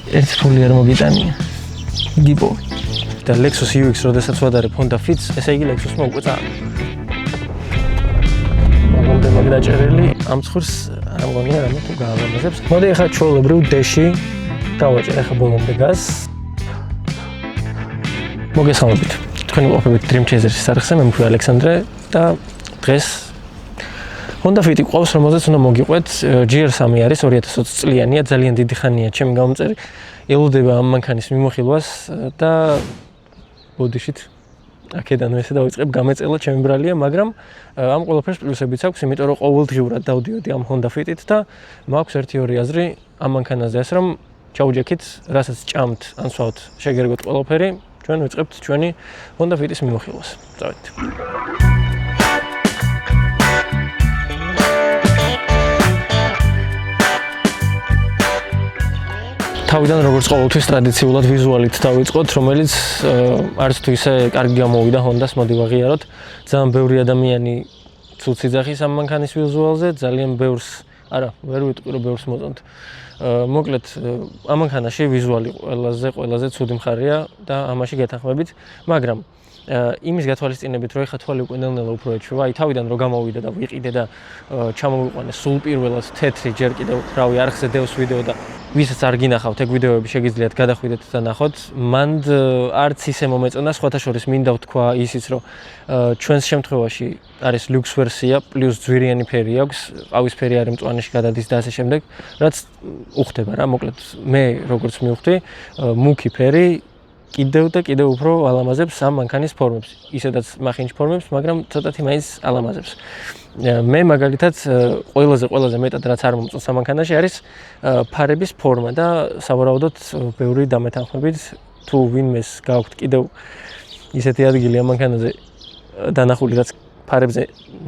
ერთფული არ მოგიტანია. გიპოვე. და Lexus UX როდესაც ვადარებ Honda Fit-ს, ესე იგი Lexus-მა უკვე წააგო. მაგალითად დაჭერილი ამ ცხურს არ მგონია რამე თუ გააღამაზებს. მოდი ახლა ჩვეულებრივ D-ში დავაჭერ ახლა ბოლომდე გაზს. მოგესალმებით. თქვენი ყოფებით Dream Chasers-ის არხზე, მე მქვია ალექსანდრე და დღეს Honda Fit-ი ყავს, რომელზეც უნდა მოგიყვეთ. GR3 არის 2020 წლიანია, ძალიან დიდი ხანია ჩემი გამომწერი. ელოდება ამ მანქანის მიმოხილვას და ბოდიშით აქედან ესე დავიწყებ გამეწელა ჩემი ბრალია, მაგრამ ამ ყველაფერს პლუსებიც აქვს, იმიტომ რომ ყოველდღიურად დავდიოდი ამ Honda Fit-ით და მაქვს 1-2 აზრი ამ მანქანაზე, ასე რომ ჩაუჯექით, რასაც ჭამთ, ან სვავთ, შეგერგოთ ყველაფერი, ჩვენ ვიწყებთ ჩვენი Honda Fit-ის მიმოხილვას. წავედით. თავიდან როგორც ყოველთვის ტრადიციულად ვიზუალით დავიწყოთ, რომელიც არც თუ ისე კარგი გამოვიდა Honda-ს, მოდი ვაღიაროთ. ძალიან ბევრი ადამიანი ცუცი ძახის ამ მანქანის ვიზუალზე, ძალიან ბევრს, არა, ვერ ვიტყვი რომ ბევრს მოწონთ. მოკლედ, ამ მანქანაში ვიზუალი ყველაზე ცუდი მხარეა და ამაში გეთანხმებით, მაგრამ იმის გათვალისწინებით, რომ ეხლა თვალი უკვე ნელ-ნელა უფრო ეჩვევა, აი თავიდან რომ გამოვიდა და ვიყიდე და ჩამოვიყვანე სულ პირველად თეთრი ჯერ კიდევ რავი არხზე დევს ვიდეო და ვისაც არ გინახავთ ეგ ვიდეოები შეგიძლიათ გადახვიდეთ და ნახოთ. მანდ არც ისე მომეწონა, სხვათა შორის მინდა ვთქვა ისიც, რომ ჩვენს შემთხვევაში არის ლუქს ვერსია, პლუს ძვირიანი ფერი აქვს, ყავისფერი არის მწვანეში გადადის და ასე შემდეგ, რაც უხდება რა, მოკლედ მე როგორც მივხვდი, მუქი ფერი კიდევ და კიდევ უფრო ალამაზებს ამ მანქანის ფორმებს, ისედაც მახინჯ ფორმებს, მაგრამ ცოტათი მაინც ალამაზებს. მე მაგალითად ყველაზე მეტად რაც არ მომწონს ამ მანქანაში არის ფარების ფორმა და სავარაუდოდ ბევრი დამეთანხმებით თუ ვინმეს გააქვთ კიდევ ისეთი ადგილი ამ მანქანაზე დანახული, რაც ფარებზე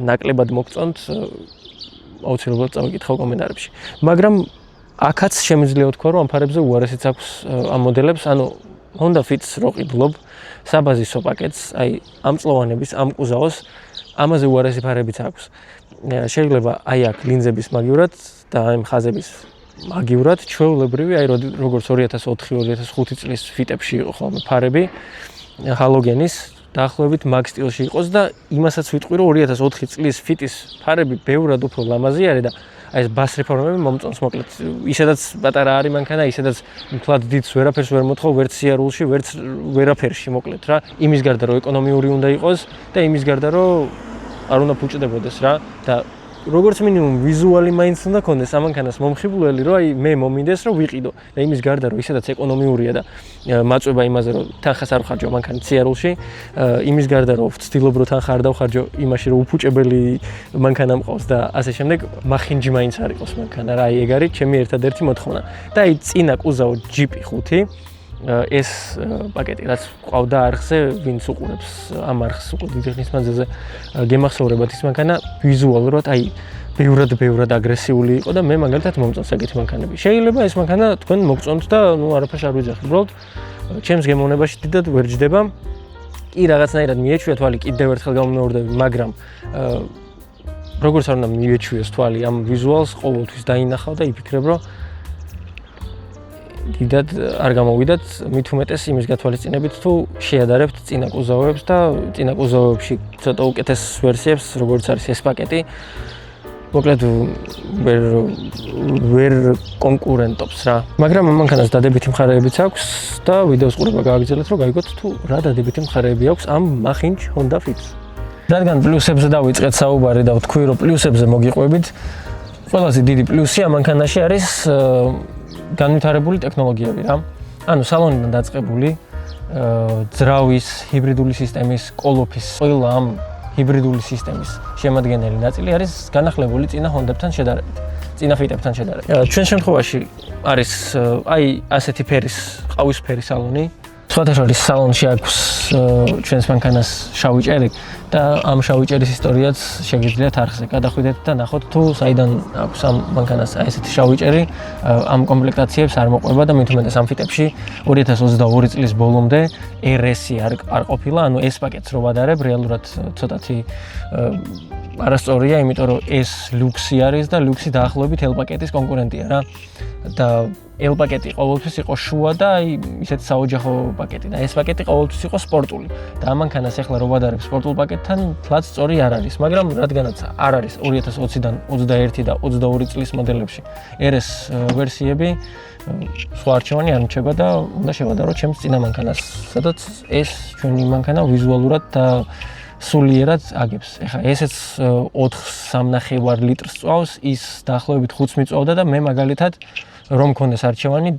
ნაკლებად მოგწონთ, აუცილებლად წავიკითხავ კომენტარებში. მაგრამ აქაც შემიძლია ვთქვა, რომ ამ ფარებზე უარესიც აქვს ამ მოდელებს, ანუ Honda Fit-ს რო ყიდულობ საბაზისო პაკეტს, აი ამ წლოვანების, ამ კუზაოს, ამაზე უარესი ფარებიც აქვს. შეიძლება აი აქ ლინზების მაგივრად და აი ხაზების მაგივრად ჩვეულებრივი, აი როგორც 2004-2005 წლის Fit-ებში იყო ხოლმე ფარები, ჰალოგენის დაახლოებით მაგ სტილში იყოს და იმასაც ვიტყვი, რომ 2004 წლის Fit-ის ფარები ბევრად უფრო ლამაზი არის და აი ეს ბას რეფორმები მომწონს, მოკლედ ისედაც პატარა არის მანქანა, ისედაც მთლად დიდს ვერაფერს ვერ მოთხოვ, ვერც სიარულში, ვერც ვერაფერში, მოკლედ რა. იმის გარდა რომ ეკონომიური უნდა იყოს და იმის გარდა რომ არ უნდა ფუჭდებოდეს რა და როგორც მინიმუმ ვიზუალი მაინც უნდა ქონდეს ამ მანქანას მომხიბვლელი, რომ აი მე მომინდეს რომ ვიყიდო და იმის გარდა რომ ისედაც ეკონომიურია და მაწვება იმაზე რომ თანხას არ ვხარჯო მანქანის სიარულში, იმის გარდა რომ ვცდილობ რომ თანხა არ დავხარჯო იმაში რომ უფუჭებელი მანქანა მყავს და ასე შემდეგ, მახინჯი მაინც არ იყოს მანქანა რა, აი ეგ არის ჩემი ერთადერთი მოთხოვნა. და აი წინა კუზაო ჯიპი 5 ეს პაკეტი რაც ყავდა არხზე, ვინც უყურებს ამ არხს უკვე დიდი ხნის მანძილზე გემახსოვრებათ ის მანქანა ვიზუალურად აი ბევრად აგრესიული იყო და მე მაგალითად მომწონს ეგეთი მანქანები. შეიძლება ეს მანქანა თქვენ მოგწონთ და ნუ არაფერს არ ვიძახი, უბრალოდ ჩემს გემოვნებაში დიდად ვერ ჯდება. კი რაღაცნაირად მიეჩვია თვალი, კიდევ ერთხელ გამომეორდები, მაგრამ როგორც არ უნდა მიეჩვიოს თვალი ამ ვიზუალს, ყოველთვის დაინახავ და იფიქრებ, რომ დიდად არ გამოვიდათ, მით უმეტეს იმის გათვალისწინებით თუ შეადარებთ წინა კუზაოებს და წინა კუზაოებში ცოტა უკეთეს ვერსიებს, როგორც არის ეს პაკეტი. მოკლედ ვერ კონკურენტობს რა. მაგრამ ამ მანქანას დადებითი მხარეებიც აქვს და ვიდეოს ყურება გააგრძელეთ, რომ გაიგოთ თუ რა დადებითი მხარეები აქვს ამ მახინჯ Honda Fit-ს. რადგან პლუსებზე დავიწყეთ საუბარი და ვთქვი, რომ პლუსებზე მოგიყვებით, ყველაზე დიდი პლუსი ამ მანქანაში არის განვითარებული ტექნოლოგიები რა. ანუ სალონიდან დაწყებული ძრავის, ჰიბრიდული სისტემის, კოლოფის, ყველა ამ ჰიბრიდული სისტემის შემადგენელი ნაწილი არის განახლებული წინა Honda-თან შედარებით, წინა Fit-ებთან შედარებით. ჩვენ შემთხვევაში არის აი ასეთი ფერის, ყავისფერი სალონი. სხვათა შორის სალონში აქვს ჩვენს მანქანას შავი ჭერი და ამ შავი ჭერის ისტორიაც შეგიძლიათ არხზე გადახვიდეთ და ნახოთ თუ საიდან აქვს ამ მანქანას აი ესეთი შავი ჭერი. ამ კომპლექტაციებს არ მოყვება და მით უმეტეს ამ Fit-ებში 2022 წლის ბოლომდე RS-ი არ ყოფილა, ანუ ეს პაკეტს რო ვადარებ, რეალურად ცოტათი არასწორია, იმიტომ რომ ეს ლუქსი არის და ლუქსი დაახლოებით L პაკეტის კონკურენტია რა. და L პაკეტი ყოველთვის იყო შუა და აი ისეთი საოჯახო პაკეტი და ეს პაკეტი ყოველთვის იყო სპორტული და ამანქანას ახლა რო ვადარებ სპორტულ პაკეტთან თლაც სწორი არ არის, მაგრამ რადგანაც არ არის 2020-დან 21 და 22 წლის მოდელებში RS ვერსიები სხვა არჩევანი არ მრჩება და უნდა შევადარო ჩემს წინა მანქანას, სადაც ეს ჩვენი მანქანა ვიზუალურად და სულიერად აგებს. ეხლა ესეც 4.3 ლიტრს წვავს, ის დაახლოებით 5 მიწვავდა და მე მაგალითად რომ მქონდეს არჩევანი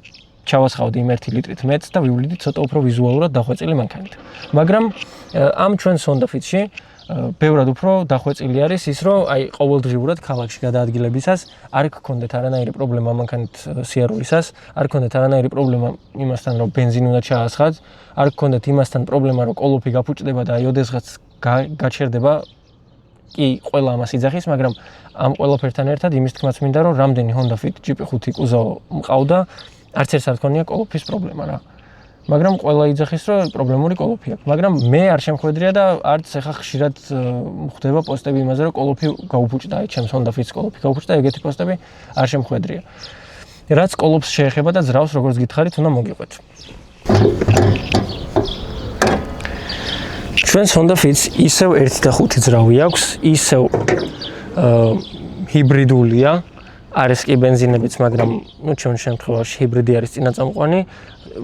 ჩავასხავდი იმ 1 ლიტრით მეც და ვივლიდით ცოტა უფრო ვიზუალურად დახვეწილი მანქანით. მაგრამ ამ ჩვენს Honda Fit-ში ბევრად უფრო დახვეწილი არის ის, რომ აი ყოველდღიურად ქალაქში გადაადგილებისას არ გქონდეთ არანაირი პრობლემა მანქანით სიარულისას, არ გქონდეთ არანაირი პრობლემა იმასთან, რომ ბენზინი უნდა ჩაასხათ, არ გქონდეთ იმასთან პრობლემა, რომ კოლოფი გაფუჭდება და აი ოდესღაც გაჩერდება კი ყველა ამას იძახის, მაგრამ ამ ყველაფერთან ერთად იმის თქმაც მინდა, რომ რამდენი Honda Fit GP5 კუზავ მყავდა, არც ერთს არ თქონია კოლოფის პრობლემა რა. მაგრამ ყველა იძახის, რომ პრობლემური კოლოფი აქვს. მაგრამ მე არ შემხვედრია და არც ახლა ხშირად მხვდება პოსტები იმაზე, რომ კოლოფი გაუფუჭდა, აი ჩემს Honda Fit-ს კოლოფი გაუფუჭდა, ეგეთი პოსტები არ შემხვედრია. რაც კოლოფს შეეხება და ძრავს, როგორც გითხარით, უნდა მოგიყვეთ. ჩვენს Honda Fit-ს ისევ 1.5 ძრავი აქვს, ისევ ჰიბრიდულია, არის კი ბენზინებიც, მაგრამ ჩემს შემთხვევაში ჰიბრიდი არის წინაწამყვანი,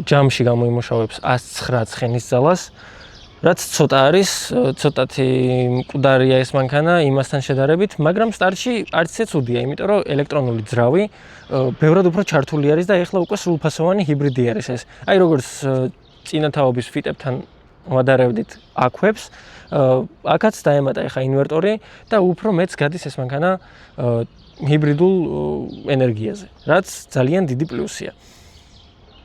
ჯამში გამოიმუშავებს 109 ცხენის ძალას, რაც ცოტა არის, ცოტათი მკვდარია ეს მანქანა იმასთან შედარებით, მაგრამ სტარტში არც ისე ცუდია, იმიტომ რომ ელექტრონული ძრავი ბევრად უფრო ჩართული არის და ეხლა უკვე სრულფასოვანი ჰიბრიდი არის ეს. აი როგორც წინათაობის Fit-ებთან ვადარებდით აქვებს, აქაც დაემატა ეხა ინვერტორი და უფრო მეც გადის ეს მანქანა ჰიბრიდულ ენერგიაზე, რაც ძალიან დიდი პლუსია.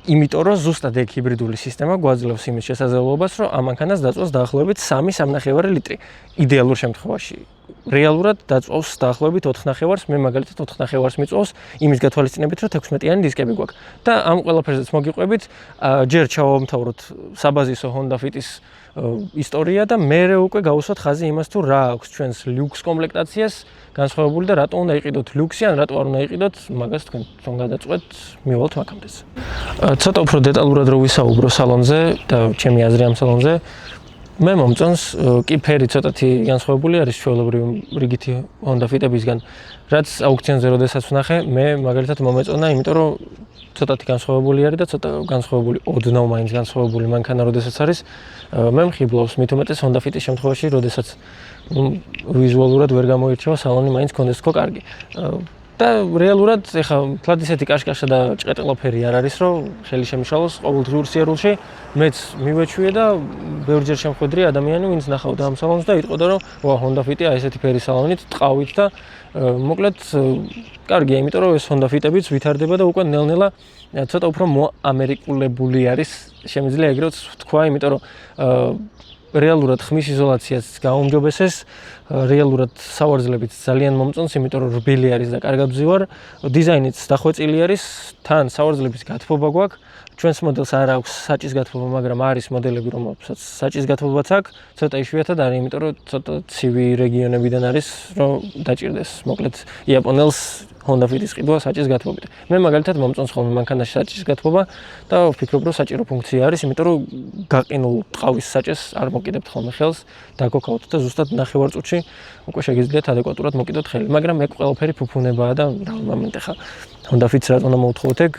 იმიტომ რომ ზუსტად ეგ ჰიბრიდული სისტემა გვაძლევს იმის შესაძლებლობას, რომ ამ მანქანას დაწვას დაახლოებით 3.5 ლიტრი. იდეალურ შემთხვევაში რეალურად დაწვავს დაახლოებით 4.5-ს, მე მაგალითად 4.5-ს მიწვავს, იმის გათვალისწინებით, რომ 16-იანი დისკები გვაქვს. და ამ ყველაფერზეც მოგიყვებით, ჯერ ჩავამთავროთ საბაზისო Honda Fit-ის ისტორია და მერე უკვე გავუსვათ ხაზი იმას, თუ რა აქვს ჩვენს ლյուქს კომპლექტაციას განსხვავებული და რატო უნდა იყიდოთ ლյուქსი ან რატო არ უნდა იყიდოთ, მაგას თქვენ რომ გადაწყვეტ, მივალთ მაგამდეც. ცოტა უფრო დეტალურად რო ვისაუბრო სალონზე და ჩემი აზრი ამ სალონზე, მე მომწონს კი ფერი ცოტათი განსხვავებული არის ჩვეულებრივი რიგითი Honda Fit-ებისგან, რაც აუქციონზე როდესაც ვნახე, მე მაგალითად მომეწონა, იმიტომ რომ ცოტათი განსხვავებული არის და ცოტა განსხვავებული, ოდნავ მაინც განსხვავებული მანქანა როდესაც არის, მე მხიბლავს, მით უმეტეს Honda Fit-ის შემთხვევაში, როდესაც ვიზუალურად ვერ გამოირჩევა, სალონი მაინც კონდეს თქო კარგი. და რეალურად ეხა თლად ისეთი კაშკაშა და ჭყეტელაფერი არ არის, რომ ხელი შემიშალოს ყოველდღიურ სიარულში, მეც მივეჩვიე და ბევრჯერ შემხვედრია ადამიანი, ვინც ნახავდა ამ სალონს და იტყოდა, რომ ვა Honda Fit-ი აი ესეთი ფერის სალონით, ტყავით და მოკლედ კარგია, იმიტომ რომ ეს Honda Fit-ებიც ვითარდება და უკვე ნელ-ნელა ცოტა უფრო მოამერიკულებული არის, შემიძლია ეგრეც ვთქვა, იმიტომ რომ რეალურად ხმის იზოლაციაც გაუმჯობესეს, რეალურად სავარძლებით ძალიან მომწონს, იმიტომ რომ რბილი არის და კარგად ვზივარ, დიზაინიც დახვეწილი არის, თან სავარძლების გათბობა გვაქვს, ჩვენს მოდელს არ აქვს საჭის გათბობა, მაგრამ არის მოდელები, რომელსაც საჭის გათბობაც აქვს, ცოტა იშვიათად არის, იმიტომ რომ ცოტა ცივი რეგიონებიდან არის, რომ დაჭირდეს, მოკლედ იაპონელს Honda Fit-ის ყიდვა საჭის გათბობით. მე მაგალითად მომწონს ხოლმე მანქანაში საჭის გათბობა და ვფიქრობ, რომ საჭირო ფუნქცია არის, იმიტომ რომ გაყინულ ტყავის საჭეს არ მოკიდებთ ხოლმე ხელს, დაგოქავთ და ზუსტად ნახევარწუთში უკვე შეგიძლიათ ადეკვატურად მოკიდოთ ხელი, მაგრამ ეგ ყველაფერი ფუფუნებაა და რა მომენტ ახლა Honda Fit-ს რა უნდა მოვთხოვოთ ეგ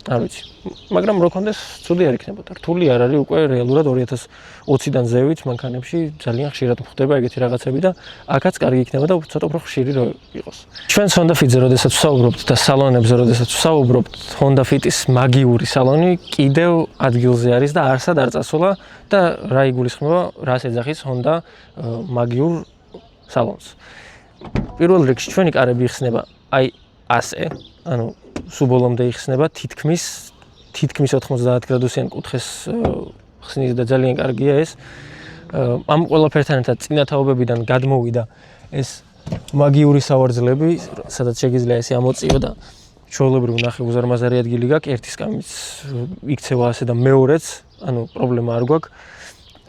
არ ვიცი. მაგრამ რო კონდეს ცუდი არ იქნებოდა. რთული არ არის უკვე რეალურად 2020-დან ზევით მანქანებში ძალიან ხშირად მხდება ეგეთი რაღაცები და აქაც კარგი იქნება და ცოტა უფრო ხშირი რო იყოს. ჩვენს Honda Fit-ზე როდესაც ვსაუბრობთ და სალონებზე როდესაც ვსაუბრობთ, Honda Fit-ის მაგიური სალონი კიდევ ადგილზე არის და არსად არ წასულა და რა იგულისხმება, რას ეძახის Honda მაგიურ სალონს. პირველ რიგში ჩვენი კარები იხსნება აი ასე, ანუ სუბოლომდე იხსნება თითქმის 90 გრადუსიან კუთხეს ხსნის და ძალიან კარგია ეს. ამ ყველაფერთან ერთად წინათაობებიდან გადმოვიდა ეს მაგიური სავარძლები, სადაც შეგიძლია ესე ამოწიო და ჩვეულებრივ ნახე უზარმაზარი ადგილი გაქვს, ერთი სკამის იქცევა ასე და მეორეც, ანუ პრობლემა არ გვაქვს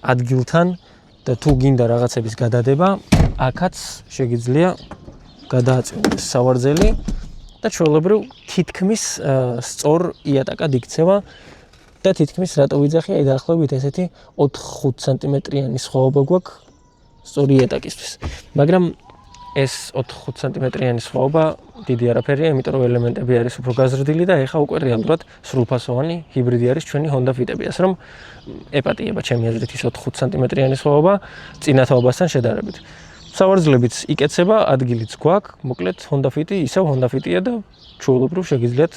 ადგილთან და თუ გინდა რაღაცების გადადება, აქაც შეგიძლია გადააწიოს სავარძელი და ჩვეულებრივ თითქმის სწორ იატაკად იქცევა და თითქმის რატო ვიძახი, აი დაახლოებით ესეთი 4-5 სანტიმეტრიანი სხვაობა გვაქვს სწორი იატაკისთვის. მაგრამ ეს 4-5 სანტიმეტრიანი სხვაობა დიდი არაფერია, იმიტომ რომ ელემენტები არის უფრო გაზრდილი და ეხა უკვე რეალურად სრულფასოვანი ჰიბრიდი არის ჩვენი Honda Fit-ები, ასე რომ ეპატიება ჩემი აზრით ის 4-5 სანტიმეტრიანი სხვაობა წინა თაობასთან შედარებით. სავარძლებით იკეცება, ადგილიც გვაქვს, მოკლედ Honda Fit-ი ისევ Honda Fit-ია და ჩვეულებრივ შეგიძლიათ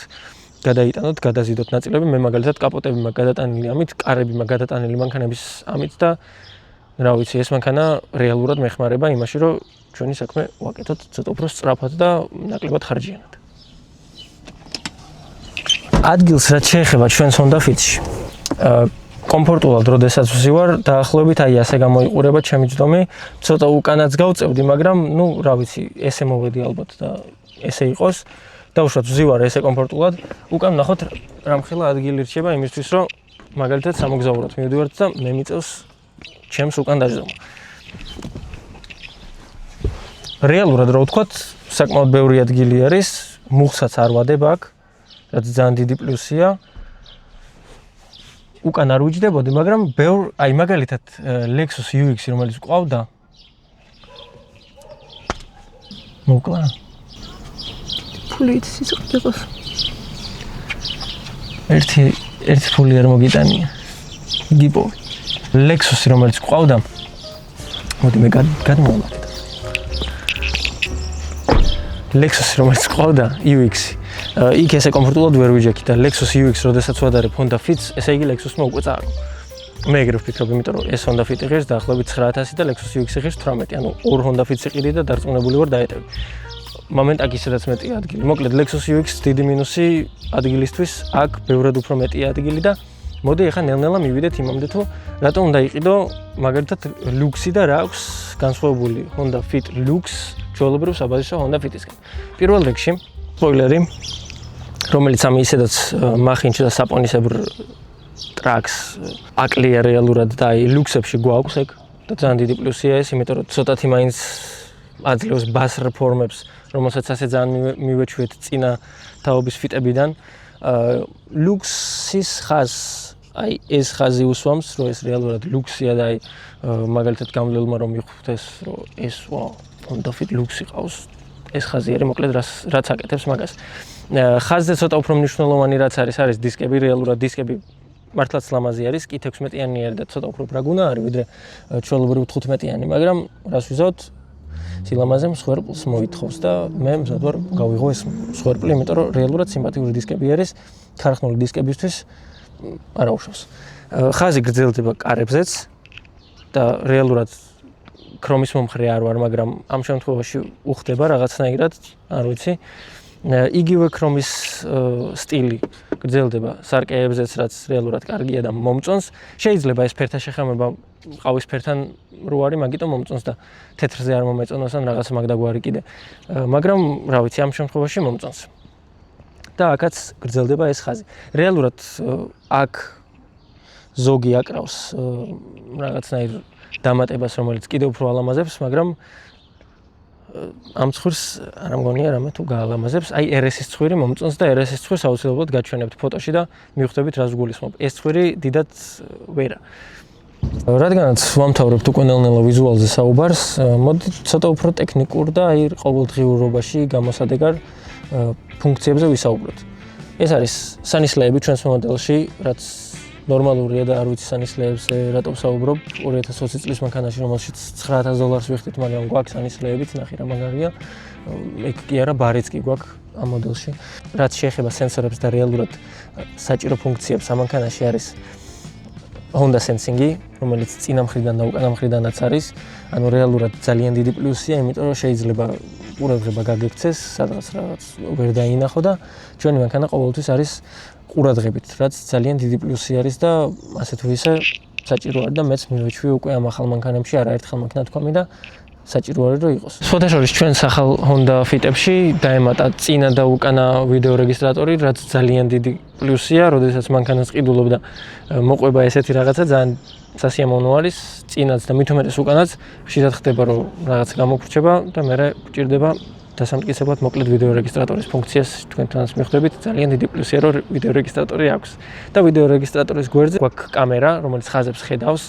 გადაიტანოთ, გადაზიდოთ ნაწილები, მე მაგალითად კაპოტები მაქვს გადატანილი ამით, კარები მაქვს გადატანილი მანქანების ამით და რა ვიცი, ეს მანქანა რეალურად მეხმარება იმაში, რომ ჩვენი საქმე ვაკეთოთ ცოტა უფრო სწრაფად და ნაკლებად ხარჯიანად. ადგილს რაც შეეხება ჩვენს Honda Fit-ში, კომფორტულად როდესაც ვზივარ, დაახლოებით აი ასე გამოიყურება ჩემი ჯდომი, ცოტა უკანაც გავწევდი, მაგრამ ნუ რა ვიცი, ესე მოვედი ალბათ და ესე იყოს. დაუშვათ ვზივარ ესე კომფორტულად, უკან ნახოთ რამხელა ადგილი რჩება იმისთვის, რომ მაგალითად სამოგზაუროდ მივდივართ და მე მიწევს ჩემს უკან დაждომა. რეალურად რა ვთქვათ, საკმაოდ ბევრი ადგილი არის, მუხსაც არ ვადებ აქ, რაც ძალიან დიდი პლუსია. უკან არ ვიჯდებოდი, მაგრამ აი მაგალითად Lexus UX-ი რომელიც ყავდა. მოკლა ფულით სიყიდოს. ერთი ფული არ მოგიტანია. გიპო. Lexus-ი რომელიც ყავდა. მოდი მე გადმოვაკეთე. Lexus-ი რომელიც ყავდა UX-ი. იქ ესე კომფორტულად ვერ ვიჯექი და Lexus UX როდესაც ვადარებ Honda Fit-ს, ესე იგი Lexus-მა უკვე წააგო. მე ეგრე ვფიქრობ, იმიტომ რომ ეს Honda Fit-ი ღირს დაახლოებით 9000 და Lexus UX-ი ღირს 18, ანუ ორ Honda Fit-ს იყიდი და დარწმუნებული ვარ დაეტევი. მომენტაკი სადაც მეტია ადგილი. მოკლედ Lexus UX დიდი მინუსი ადგილისთვის, აქ ბევრად უფრო მეტია ადგილი და მოდი ახლა ნელ-ნელა მივიდეთ იმამდე თუ რატო უნდა იყიდო მაგალითად Lux-ი და რა აქვს განსხვავებული Honda Fit Lux ჩვეულებრივ საბაზისო Honda Fit-ისგან. პირველ რიგში სპოილერი, რომელიც ამი ისედაც მახინჩ და საპონისებრ ტრაქს აკლია რეალურად და აი Lux-ებში გვაქვს ეგ და ძალიან დიდი პლუსია ეს, იმიტომ რომ ცოტათი მაინც აძლევს ბას რეფორმებს, რომელსაც ასე ძალიან მივეჩვიეთ წინა თაობის Fit-ებიდან. Lux-ის ხაზს აი ეს ხაზი უსვამს, რომ ეს რეალურად Lux-ია და აი მაგალითად გამძლელმა რომ მიხვდეს, რომ ეს Honda Fit Lux-ი ყავს. ეს ხაზი არის მოკლედ რაც აკეთებს მაგას. ხაზზე ცოტა უფრო მნიშვნელოვანი რაც არის დისკები, რეალურად დისკები მართლაც ლამაზი არის, კი 16-იანი არის და ცოტა უფრო ბრაგუნა არის, ვიდრე ჩვეულებრივ 15-იანი, მაგრამ რას ვიზავთ, სილამაზემ სვერპლს მოითხოვს და მე მზად ვარ გავიღო ეს სვერპლი, იმიტომ რომ რეალურად სიმპათიური დისკები არის, ქარხნული დისკებისთვის არა უშავს. ხაზი გრძელდება კარებზეც და რეალურად ქრომის მომხრე არ ვარ, მაგრამ ამ შემთხვევაში უხდება რაღაცნაირად, არ ვიცი. იგივე ქრომის სტილი გრძელდება სარკეებზეც, რაც რეალურად კარგია და მომწონს. შეიძლება ეს ფერთა შეხამება ყავისფერთან რო არის, მაგიტომ მომწონს და თეთრზე არ მომეწონოს ან რაღაც მაგდაგვარი კიდე. მაგრამ რა ვიცი, ამ შემთხვევაში მომწონს. და აქაც გრძელდება ეს ხაზი. რეალურად აქ ზოგი აკრავს რაღაცნაირ დამატებას, რომელიც კიდევ უფრო ალამაზებს, მაგრამ ამ ცხვირს არ მგონია რამე თუ გაალამაზებს. აი RS-ის ცხვირი მომწონს და RS-ის ცხვირს აუცილებლად გაჩვენებთ ფოტოში და მივხვდებით რას გულისხმობ. ეს ცხვირი დიდად ვერა. რადგანაც ვამთავრებთ უკვე ნელ-ნელა ვიზუალზე საუბარს, მოდით ცოტა უფრო ტექნიკურ და აი ყოველდღიურობაში გამოსადეგარ ფუნქციებზე ვისაუბროთ. ეს არის სანისლეები ჩვენს მოდელში, რაც ნორმალურია და არ ვიცი სანისლეებზე რატო ვსაუბრობ. 2020 წლის მანქანაში, რომელშიც $9,000 ვიხდით, მაგრამ გვაქვს სანისლეებიც, ნახე რა მაგარია. ეგ კი არა, ბარიც კი გვაქვს ამ მოდელში. რაც შეეხება სენსორებს და რეალურად საჭირო ფუნქციებს ამ მანქანაში არის Honda Sensing-ი, რომელიც წინა მხრიდან და უკანა მხრიდანაც არის. ანუ რეალურად ძალიან დიდი პლუსია, იმიტომ რომ შეიძლება ყურადღება გაგექცეს, სადღაც რაღაც ვერ დაინახო და ჩვენი მანქანა ყოველთვის არის ყურადღებით, რაც ძალიან დიდი პლუსი არის და ასე თუ ისე საჭირო არის და მეც მივეჩვი უკვე ამ ახალ მანქანებში, არაერთხელ მანქანა თქვამი და საჭირო არის რომ იყოს. სხვადასხვა ჩვენს ახალ Honda Fit-ებში დაემატა წინა და უკანა ვიდეო რეგისტრატორი, რაც ძალიან დიდი პლუსია, როდესაც მანქანას ყიდულობ და მოყვება ესეთი რაღაცა ძალიან სასიამოვნო არის, წინაც და მით უმეტეს უკანაც ხშირად ხდება რომ რაღაც გამოგვრჩება და მე გჭირდება დასამტკიცებლად მოკლედ ვიდეო რეგისტრატორის ფუნქციას თქვენთანაც მიხვდებით, ძალიან დიდი პლუსია, რომ ვიდეო რეგისტრატორი აქვს. და ვიდეო რეგისტრატორის გვერდზე გვაქვს კამერა, რომელიც ხაზებს ხედავს.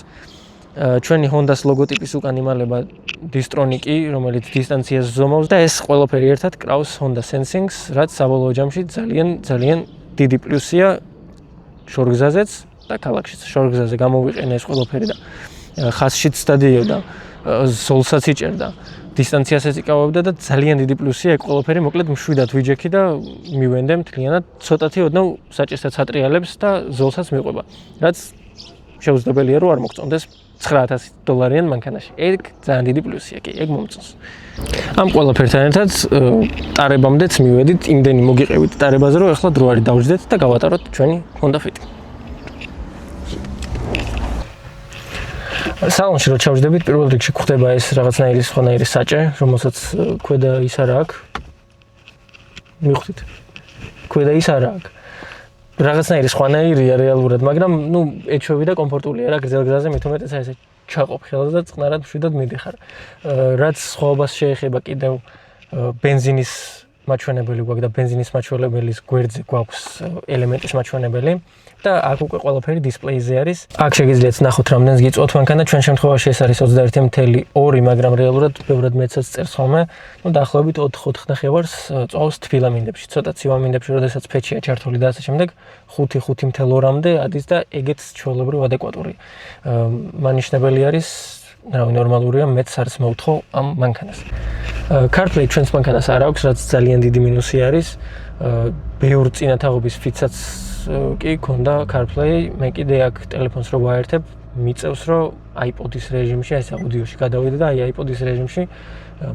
ჩვენი Honda-s ლოგოტიპის უკან იმალება Distronic-ი, რომელიც დისტანციას ზომავს და ეს ყველაფერი ერთად კრავს Honda Sensing-ს, რაც საბოლოო ჯამში ძალიან დიდი პლუსია შორგზაზეც და ქალაქშიც. შორგზაზე გამოვიყენე ეს ყველაფერი და ხაზშიც დადიოდა, ზოლსაც იჭერდა, დისტანციასაც იკავებდა და ძალიან დიდი პლუსია ეგ ყველაფერი მოკლედ მშვიდად ვიჯექი და მივენდე მთლიანად, ცოტათი ოდნავ საჭესთან ატრიალებს და ზოლსაც მიყვება, რაც შეუძლებელია რომ არ მოგწონდეს $9,000 მანქანაში. ეგ ძალიან დიდი პლუსია, კი, ეგ მომწონს. ამ ყველაფერთან ერთად ტარებამდეც მივედით, იმდენი მოგიყევით ტარებაზე, რომ ახლა დრო არის დავждეთ და გავატაროთ ჩვენი Honda Fit. სალონში რო ჩავждებით, პირველ რიგში გვხდება ეს რაღაცნაირი სხვანაირი საჭე, რომელსაც ქვედა ის არა აქვს. მიხვდით. ქვედა ის არა აქვს. რაღაცნაირი სხვანაირია რეალურად, მაგრამ ეჩვევი და კომფორტულია რა გრძელგზაზე მით უმეტეს ესე ჩაყოფ ხელს და წყნარად მშვიდად მიდიხარ. რაც სხვაობას შეეხება კიდევ ბენზინის მაჩვენებელი გვაქვს და ბენზინის მაჩვენებელის გვერდზე გვაქვს ელემენტის მაჩვენებელი და აქ უკვე ყველაფერი დისპლეიზე არის. აქ შეგიძლიათ ნახოთ რამდენს გიწვევთ მანქანა, ჩვენ შემთხვევაში ეს არის 21.2, მაგრამ რეალურად ბევრად მეცაც წერს ხოლმე. დაახლოებით 4 ნახევარს წვავს თბილამინდებში, ცოტა ცივამინდებში, როდესაც ფეჩია ჩართული და ასე შემდეგ, 5.2-მდე ადის და ეგეც ჩვეულებრივ ადეკვატური. მანიშნებელი არის, რავი, ნორმალურია, მეც არც მოვთხოვ ამ მანქანას. CarPlay ჩვენს მანქანას არ აქვს, რაც ძალიან დიდი მინუსი არის. ბევრ წინათაღობის ფიცაც კი ქონდა CarPlay, მე კიდე აქ ტელეფონს რო ვაერთებ, მიწევს რომ iPod-ის რეჟიმში, ეს აუდიოში გადავიდე და iPod-ის რეჟიმში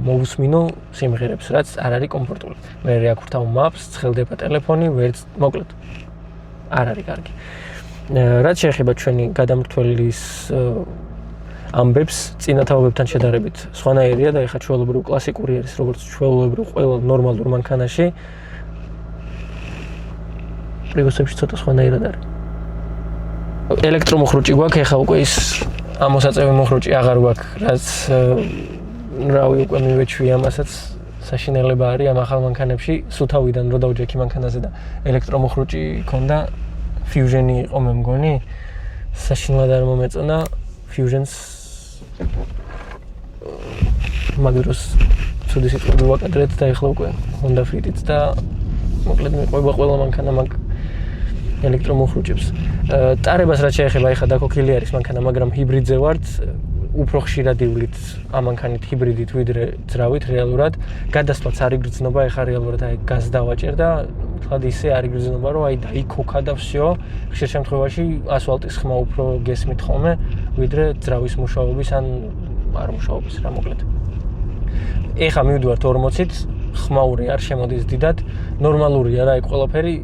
მოვუსმინო სიმღერებს, რაც არ არის კომფორტული. მე აქ ვთავ Maps, ცხელდება ტელეფონი, ვერც მოკლედ არ არის კარგი. რაც შეეხება ჩვენი გადამრთველის ამბებს წინათაღობებთან შედარებით სხვანაირია და ეხლა ჩვეულებრივ კლასიკური არის, როგორც ჩვეულებრივ ყველა ნორმალურ მანქანაში. პრიუსებში ცოტა სხვანაირად არის. ელექტრომოხრუჭი გვაქვს, ეხლა უკვე ის ამოსაწევი მოხრუჭი აღარ გვაქვს, რაც რავი უკვე მივეჩვი ამასაც საშინელება არის ამ ახალ მანქანებში, სუთავიდან რო დავჯექი მანქანაზე და ელექტრომოხრუჭი ქონდა, Fusion-ი იყო მე მგონი, საშინელად არ მომეწონა Fusion-ს მაგდროს ცუდი სიტყვები ვაკადრეთ და ეხლა უკვე Honda Fit-იც და მოკლედ მიყვება ყველა მანქანა მაგ ელექტრომოხრუჭებს. ტარებას რაც შეეხება, ეხლა დაქოქილი არის მანქანა, მაგრამ ჰიბრიდზე ვართ, უფრო ხშირად ივლით ამ მანქანით ჰიბრიდით ვიდრე ძრავით რეალურად. გადასვლაც არ იგრძნობა, ეხლა რეალურად აი გაზ დავაჭერ და თლად ისე არ იგრძნობა, რომ აი დაიქოქა და всё. ხშირ შემთხვევაში ასფალტის ხმა უფრო გესმით ხოლმე, ვიდრე ძრავის მუშაობის ან არ მუშაობის რა მოკლედ. ეხლა მივდივართ 40-ით, ხმაური არ შემოდის დიდად, ნორმალურია რა ეგ ყველაფერი.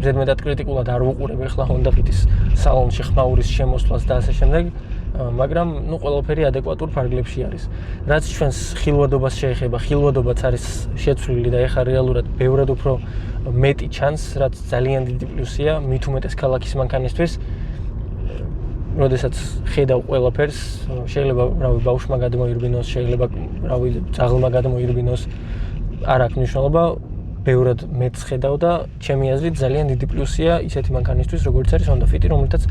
ზედმეტად კრიტიკულად არ ვუყურებ ეხლა Honda Fit-ის სალონში ხმაურის შემოსვლას და ასე შემდეგ, მაგრამ ყველაფერი ადეკვატურ ფარგლებში არის. რაც ჩვენს ხილვადობას შეეხება, ხილვადობაც არის შეცვლილი და ეხლა რეალურად ბევრად უფრო მეტი ჩანს, რაც ძალიან დიდი პლუსია, მით უმეტეს ქალაქის მანქანისთვის. როდესაც ხედავ ყველაფერს, შეიძლება რავი ბავშვმა გადმოირბინოს, შეიძლება რავი ძაღლმა გადმოირბინოს, არ აქვს მნიშვნელობა. ბევრად მეც ხედავ და ჩემი აზრით ძალიან დიდი პლუსია ისეთი მანქანისთვის, როგორც არის Honda Fit, რომელთაც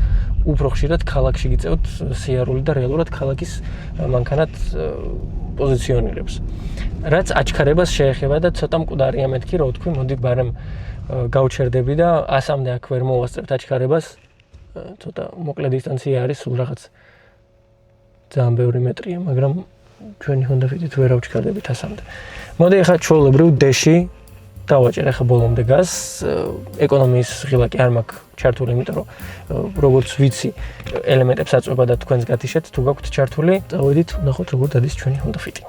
უფრო ხშირად ქალაქში გიწევთ სიარული და რეალურად ქალაქის მანქანად პოზიციონირებს. რაც აჩქარებას შეეხება და ცოტა მკვდარია მეთქი, რო ვთქვი, მოდი ბარემ გავჩერდები და 100-მდე აქ ვერ მოვასწრებთ აჩქარებას. ცოტა მოკლე დისტანცია არის, სულ რაღაც ძალიან ბევრი მეტრია, მაგრამ ჩვენი Honda Fit-ით ვერ ავჩქარდებით 100-მდე. მოდი ახლა ჩვეულებრივ D-ში დავაჭერ ახლა ბოლომდე გაზს, ეკონომიის ღილაკი არ მაქვს ჩართული, იმიტომ რომ როგორც ვიცი, ელემენტებს აწვება და თქვენს გათიშეთ, თუ გაქვთ ჩართული, წავედით, ვნახოთ როგორ დადის ჩვენი Honda Fit-ი.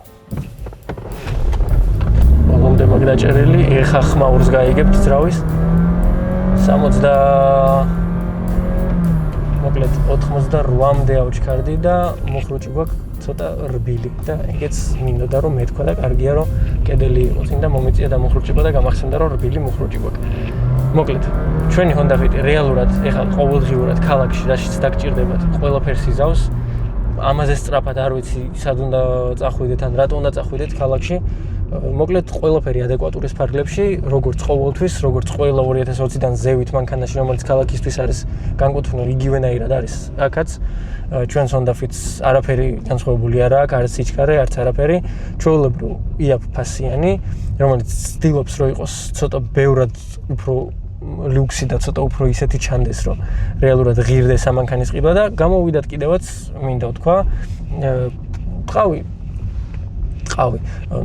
ბოლომდე მაქვს დაჭერილი, ეხლა ხმაურს გაიგებთ ძრავის. მოკლედ 88-მდე ავჩქარდი და მოხრუჭი გვაქვს ცოტა რბილი და ეგეც მინდოდა რომ მეთქვა და კარგია რომ კედელი იყო წინ და მომიწია და მოხრუჭება და გამახსენდა რომ რბილი მოხრუჭი გვაქვს. მოკლედ ჩვენი Honda Fit რეალურად ეხლა ყოველდღიურად ქალაქში რაშიც დაგჭირდებათ ყველაფერს იზავს. ამაზე სწრაფად არ ვიცი სად უნდა წახვიდეთ ან რატო უნდა წახვიდეთ ქალაქში. მოკლედ ყველაფერი ადეკვატურის ფარგლებში, როგორც ყოველთვის, როგორც ყველა 2020-დან ზევით მანქანაში, რომელიც ქალაქისთვის არის განკუთვნილი, იგივენაირად არის აქაც. ჩვენს Honda Fit-ს არაფერი განსხვავებული არ აქვს, არც სიჩქარე, არც არაფერი. ჩვეულებრივ იაფ ფასიანი, რომელიც ცდილობს რომ იყოს ცოტა ბევრად უფრო ლუქსი და ცოტა უფრო ისეთი ჩანდეს, რომ რეალურად ღირდეს ამანქანის ყიდვა და გამოვიდათ კიდევაც, მინდა ვთქვა, ტყავი.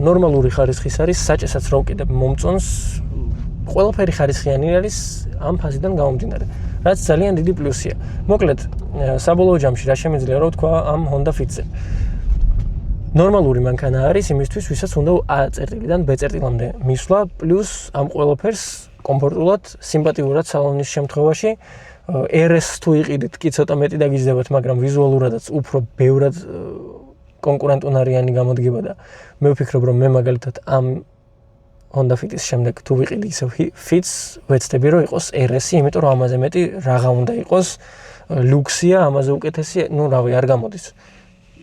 ნორმალური ხარისხის არის, საჭესაც რო ვკიდებ მომწონს, ყველაფერი ხარისხიანი არის ამ ფაზიდან გამომდინარე. რაც ძალიან დიდი პლუსია. მოკლედ, საბოლოო ჯამში რა შემიძლია რომ ვთქვა ამ Honda Fit-ზე. ნორმალური მანქანა არის იმისთვის, ვისაც უნდა A წერტილიდან B წერტილამდე მისვლა, პლუს ამ ყველაფერს კომფორტულად, სიმპათიურად სალონის შემთხვევაში RS თუ იყიდით, კი ცოტა მეტი დაგიჯდებათ, მაგრამ ვიზუალურადაც უფრო ბევრად კონკურენტუნარიანი გამოდგება და მე ვფიქრობ, რომ მე მაგალითად ამ Honda Fit-ის შემდეგ თუ ვიყიდი ისევ Fit-ს, ვეცდები რომ იყოს RS-ი, იმიტომ რომ ამაზე მეტი რაღა უნდა იყოს, ლუქსია, ამაზე უკეთესი, რავი, არ გამოდის.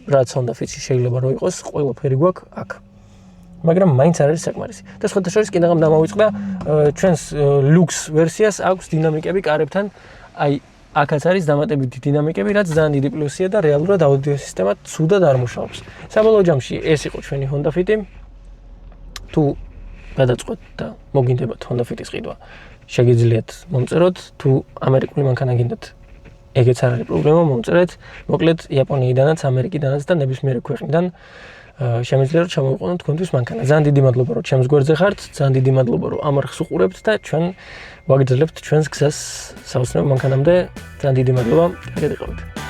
რაც Honda Fit-ში შეიძლება რომ იყოს, ყველაფერი გვაქვს აქ. მაგრამ მაინც არ არის საკმარისი. და სხვათა შორის კიდევ დამავიწყდა ჩვენს ლუქს ვერსიას აქვს დინამიკები კარებთან, აი აქაც არის დამატებითი დინამიკები, რაც ძალიან დიდი პლუსია და რეალურად აუდიო სისტემა ცუდად არ მუშაობს. საბოლოო ჯამში ეს იყო ჩვენი Honda Fit-ი. თუ გადაწყვეტთ და მოგინდებათ Honda Fit-ის ყიდვა, შეგიძლიათ მომწეროთ, თუ ამერიკული მანქანა გინდათ, ეგეც არ არის პრობლემა, მომწერეთ. მოკლედ იაპონიიდანაც, ამერიკიდანაც და ნებისმიერ ქვეყნიდან შემიძლია რომ ჩამოვიყვანოთ თქვენთვის მანქანა. ძალიან დიდი მადლობა რომ ჩემს გვერდზე ხართ, ძალიან დიდი მადლობა რომ ამარხს უყურებთ და ჩვენ ვაგრძელებთ ჩვენს გზას საოცნებო მანქანამდე. ძალიან დიდი მადლობა, კარგად იყავით.